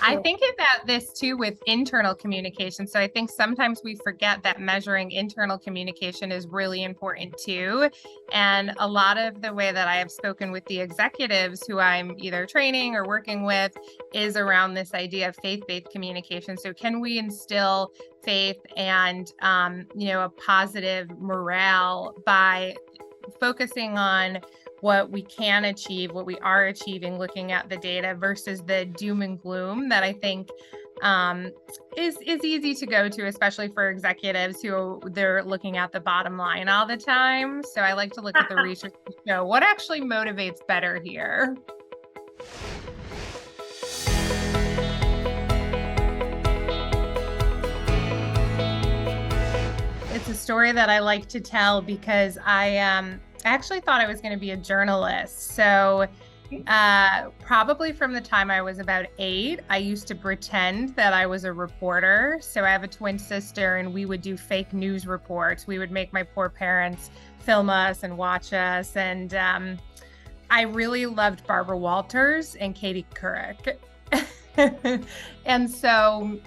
I think about this too with internal communication. So I think sometimes we forget that measuring internal communication is really important too. And a lot of the way that I have spoken with the executives who I'm either training or working with is around this idea of faith-based communication. So can we instill faith and a positive morale by focusing on what we can achieve, what we are achieving, looking at the data versus the doom and gloom that I think is easy to go to, especially for executives who they're looking at the bottom line all the time. So I like to look at the research to show what actually motivates better here. It's a story that I like to tell because I actually thought I was going to be a journalist. So probably from the time I was about 8, I used to pretend that I was a reporter. So I have a twin sister and we would do fake news reports. We would make my poor parents film us and watch us. And I really loved Barbara Walters and Katie Couric. And so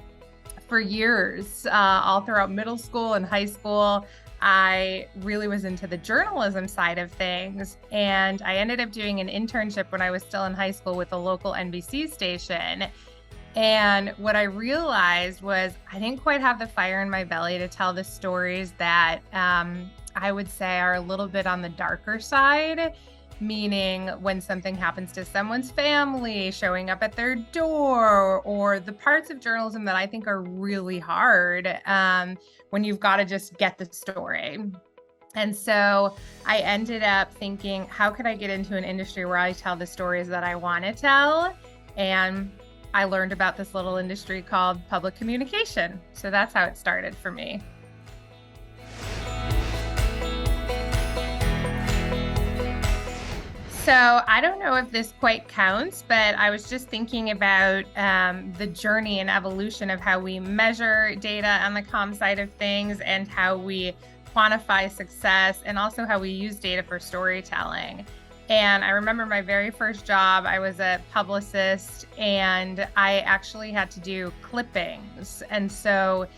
for years, all throughout middle school and high school, I really was into the journalism side of things. And I ended up doing an internship when I was still in high school with a local NBC station. And what I realized was I didn't quite have the fire in my belly to tell the stories that I would say are a little bit on the darker side. Meaning when something happens to someone's family, showing up at their door, or the parts of journalism that I think are really hard when you've got to just get the story. And so I ended up thinking, how could I get into an industry where I tell the stories that I want to tell? And I learned about this little industry called public communication. So that's how it started for me. So I don't know if this quite counts, but I was just thinking about the journey and evolution of how we measure data on the comm side of things and how we quantify success and also how we use data for storytelling. And I remember my very first job, I was a publicist and I actually had to do clippings. And so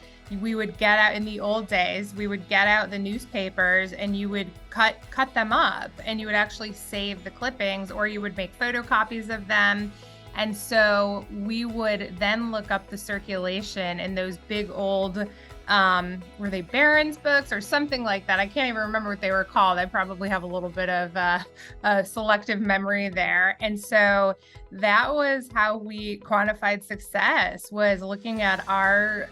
we would get out in the old days, we would get out the newspapers and you would cut them up and you would actually save the clippings or you would make photocopies of them. And so we would then look up the circulation in those big old, were they Barron's books or something like that? I can't even remember what they were called. I probably have a little bit of a selective memory there. And so that was how we quantified success, was looking at our,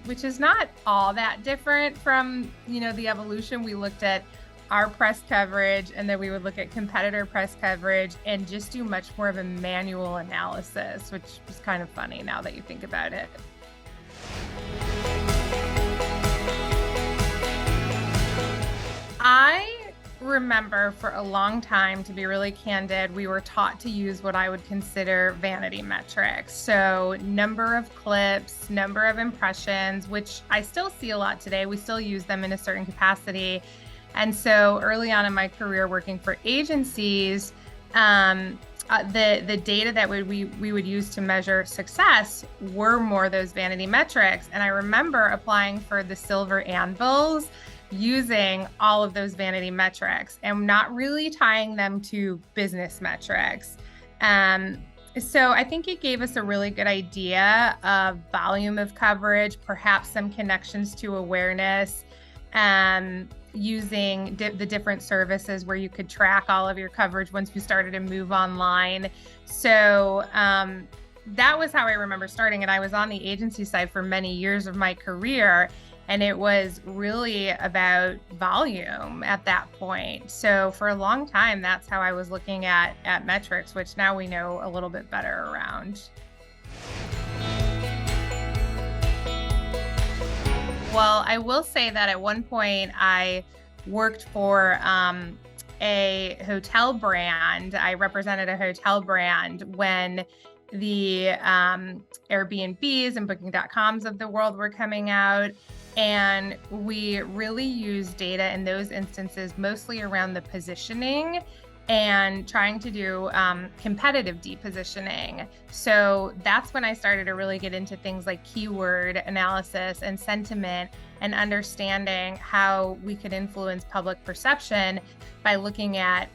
which is not all that different from, the evolution. We looked at our press coverage and then we would look at competitor press coverage and just do much more of a manual analysis, which is kind of funny now that you think about it. I remember for a long time, to be really candid, we were taught to use what I would consider vanity metrics. So number of clips, number of impressions, which I still see a lot today. We still use them in a certain capacity. And so early on in my career working for agencies, the data that we would use to measure success were more those vanity metrics. And I remember applying for the silver anvils using all of those vanity metrics and not really tying them to business metrics. So I think it gave us a really good idea of volume of coverage, perhaps some connections to awareness, using the different services where you could track all of your coverage once we started to move online. So that was how I remember starting. And I was on the agency side for many years of my career. And it was really about volume at that point. So for a long time, that's how I was looking at metrics, which now we know a little bit better around. Well, I will say that at one point I worked for a hotel brand. I represented a hotel brand when the Airbnbs and Booking.coms of the world were coming out. And we really used data in those instances, mostly around the positioning and trying to do competitive depositioning. So that's when I started to really get into things like keyword analysis and sentiment and understanding how we could influence public perception by looking at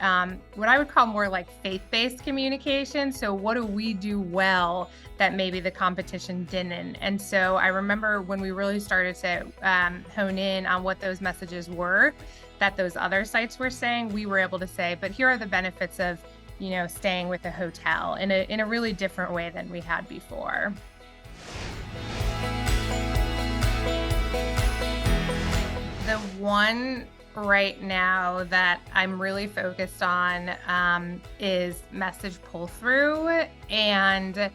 what I would call more like faith-based communication. So what do we do well that maybe the competition didn't? And so I remember when we really started to hone in on what those messages were that those other sites were saying, we were able to say, but here are the benefits of, staying with a hotel in a really different way than we had before. The one right now that I'm really focused on is message pull through. And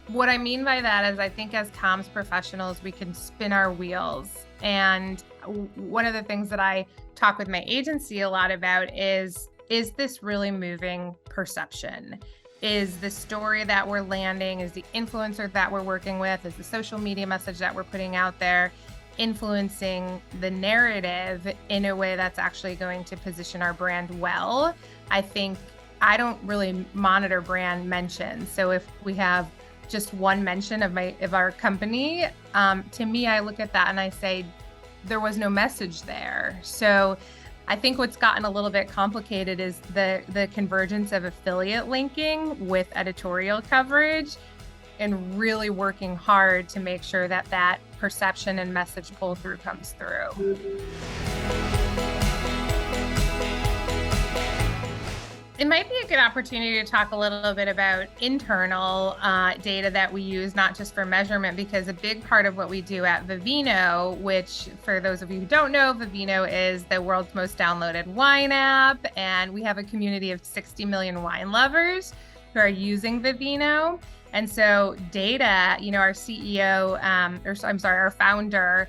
what I mean by that is I think as comms professionals, we can spin our wheels. And one of the things that I talk with my agency a lot about is this really moving perception? Is the story that we're landing, is the influencer that we're working with, is the social media message that we're putting out there influencing the narrative in a way that's actually going to position our brand well? I think I don't really monitor brand mentions. So if we have just one mention of our company, to me, I look at that and I say, there was no message there. So I think what's gotten a little bit complicated is the convergence of affiliate linking with editorial coverage, and really working hard to make sure that perception and message pull through comes through. It might be a good opportunity to talk a little bit about internal data that we use, not just for measurement, because a big part of what we do at Vivino, which for those of you who don't know, Vivino is the world's most downloaded wine app, and we have a community of 60 million wine lovers who are using Vivino. And so data, our CEO, our founder,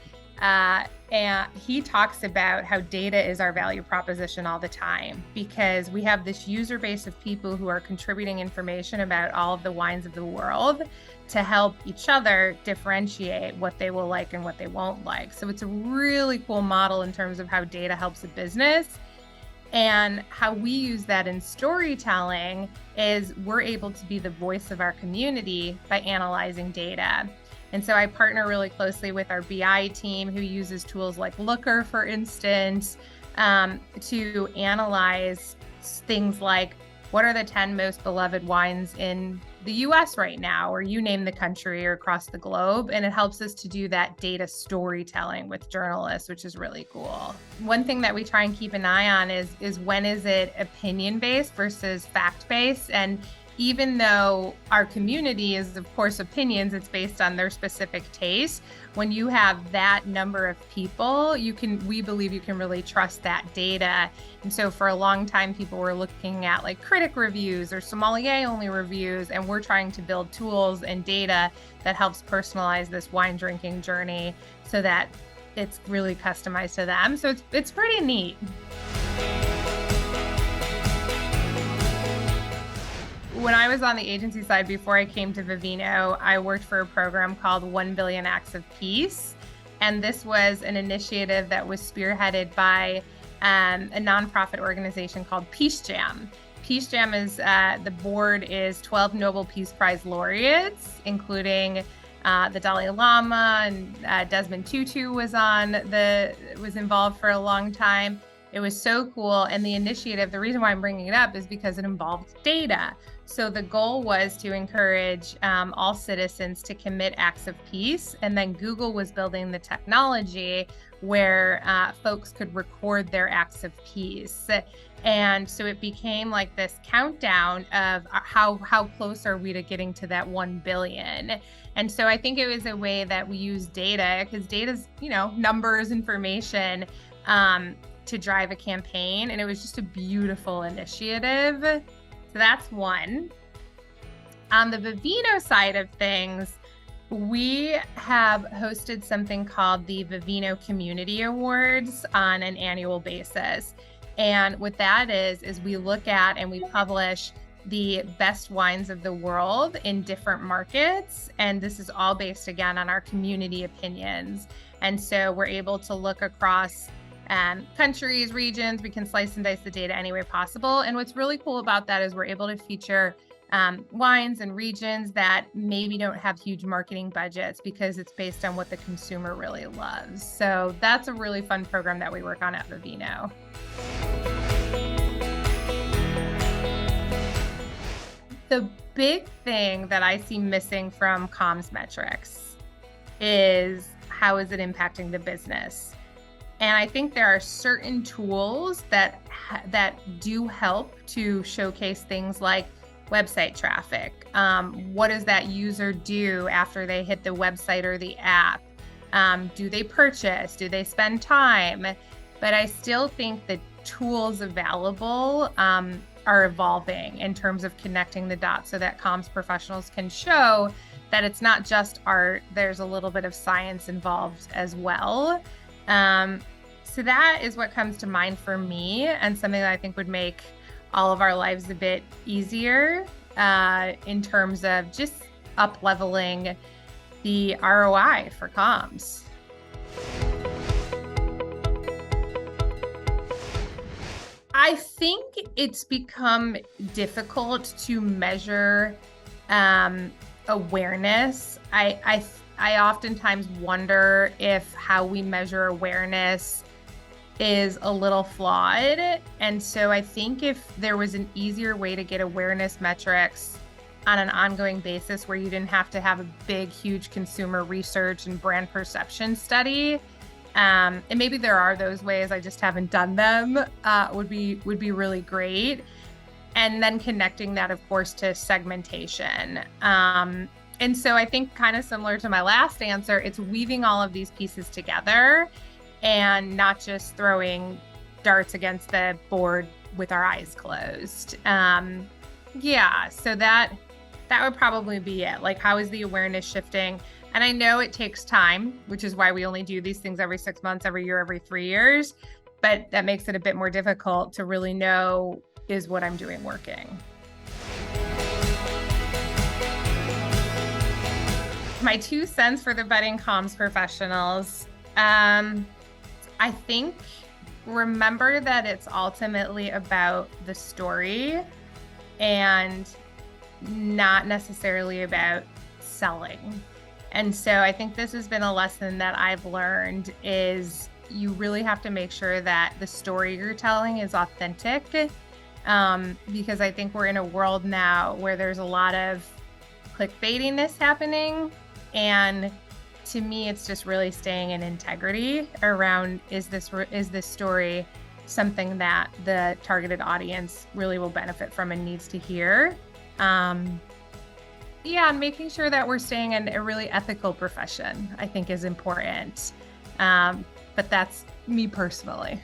and he talks about how data is our value proposition all the time, because we have this user base of people who are contributing information about all of the wines of the world to help each other differentiate what they will like and what they won't like. So it's a really cool model in terms of how data helps a business. And how we use that in storytelling is we're able to be the voice of our community by analyzing data. And so I partner really closely with our BI team, who uses tools like Looker, for instance, to analyze things like what are the 10 most beloved wines in the US right now, or you name the country or across the globe. And it helps us to do that data storytelling with journalists, which is really cool. One thing that we try and keep an eye on is when is it opinion-based versus fact-based? And even though our community is, of course, opinions, it's based on their specific taste. When you have that number of people, we believe you can really trust that data. And so for a long time, people were looking at like critic reviews or sommelier only reviews, and we're trying to build tools and data that helps personalize this wine drinking journey so that it's really customized to them. So it's pretty neat. When I was on the agency side before I came to Vivino, I worked for a program called 1 Billion Acts of Peace. And this was an initiative that was spearheaded by a nonprofit organization called Peace Jam. Peace Jam is, the board is 12 Nobel Peace Prize laureates, including the Dalai Lama, and Desmond Tutu was involved for a long time. It was so cool. And the initiative, the reason why I'm bringing it up is because it involved data. So the goal was to encourage all citizens to commit acts of peace. And then Google was building the technology where folks could record their acts of peace. And so it became like this countdown of how close are we to getting to that 1 billion. And so I think it was a way that we use data, because data's, numbers, information, to drive a campaign. And it was just a beautiful initiative. So that's one. On the Vivino side of things, we have hosted something called the Vivino Community Awards on an annual basis. And what that is we look at and we publish the best wines of the world in different markets. And this is all based, again, on our community opinions. And so we're able to look across countries, regions. We can slice and dice the data any way possible. And what's really cool about that is we're able to feature wines and regions that maybe don't have huge marketing budgets because it's based on what the consumer really loves. So that's a really fun program that we work on at Vivino. The big thing that I see missing from comms metrics is how is it impacting the business? And I think there are certain tools that do help to showcase things like website traffic. What does that user do after they hit the website or the app? Do they purchase? Do they spend time? But I still think the tools available are evolving in terms of connecting the dots so that comms professionals can show that it's not just art, there's a little bit of science involved as well. So that is what comes to mind for me, and something that I think would make all of our lives a bit easier in terms of just up-leveling the ROI for comms. I think it's become difficult to measure awareness. I oftentimes wonder if how we measure awareness is a little flawed. And so I think if there was an easier way to get awareness metrics on an ongoing basis where you didn't have to have a big, huge consumer research and brand perception study, and maybe there are those ways, I just haven't done them, would be really great. And then connecting that, of course, to segmentation. And so I think kind of similar to my last answer, it's weaving all of these pieces together and not just throwing darts against the board with our eyes closed. Yeah, so that would probably be it. Like, how is the awareness shifting? And I know it takes time, which is why we only do these things every 6 months, every year, every 3 years. But that makes it a bit more difficult to really know, is what I'm doing working? My 2 cents for the budding comms professionals. I think remember that it's ultimately about the story and not necessarily about selling. And so I think this has been a lesson that I've learned is you really have to make sure that the story you're telling is authentic. Because I think we're in a world now where there's a lot of clickbaitiness happening. And to me, it's just really staying in integrity around, is this story something that the targeted audience really will benefit from and needs to hear? Yeah, and making sure that we're staying in a really ethical profession, I think, is important. But that's me personally.